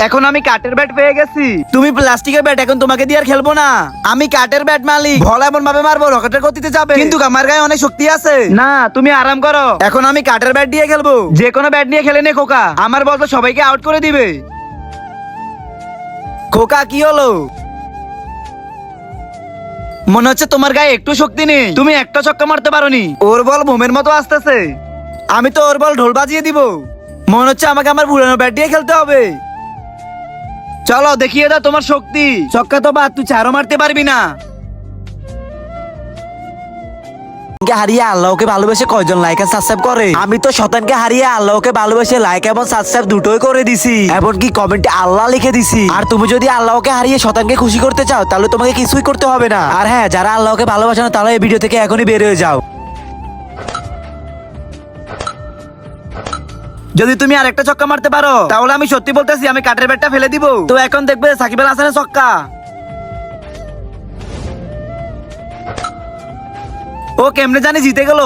এখন আমি কাঠের ব্যাট পেয়ে গেছি। তুমি প্লাস্টিকের ব্যাট, এখন তোমাকে দিয়ে আর খেলবো না। আমি কাঠের ব্যাট মালিক, বল এমন ভাবে মারবো রকেটের গতিতে যাবে, কিন্তু আমার গায়ে অনেক শক্তি আছে। না, তুমি আরাম করো। এখন আমি কাঠের ব্যাট দিয়ে খেলবো। যে কোনো ব্যাট নিয়ে খেলে নে খোকা, আমার বল তো সবাইকে আউট করে দিবে। খোকা কি হলো? মনে হচ্ছে তোমার গায়ে একটু শক্তি নেই, তুমি একটা ছক্কা মারতে পারোনি। ওর বল বোমের মতো আসতেছে, আমি তো ওর বল ঢোল বাজিয়ে দিব। মনে হচ্ছে আমাকে আমার পুরানো ব্যাট দিয়ে খেলতে হবে। চলো দেখিয়ে দাও তোমার শক্তি। ছক্কা তো বাদ, তুই চারও মারতে পারবি না। হারিয়ে আল্লাহকে ভালোবেসে কয়জন লাইক আর সাবস্ক্রাইব করে? আমি তো শতানকে হারিয়ে আল্লাহকে ভালোবেসে লাইক এবং সাবস্ক্রাইব দুটোই করে দিছি, এমনকি কমেন্টে আল্লাহ লিখে দিছি। আর তুমি যদি আল্লাহকে হারিয়ে শতানকে খুশি করতে চাও তাহলে তোমাকে কিছুই করতে হবে না। আর হ্যাঁ, যারা আল্লাহকে ভালোবাসে না তাহলে এই ভিডিও থেকে এখনই বের হয়ে যাও। যদি তুমি আর একটা ছক্কা মারতে পারো তাহলে আমি সত্যি বলতেছি আমি কাঠের ব্যাটটা ফেলে দিব। তো এখন দেখবে সাকিব আল হাসানের ছক্কা। ও কেমনে জানি জিতে গেল।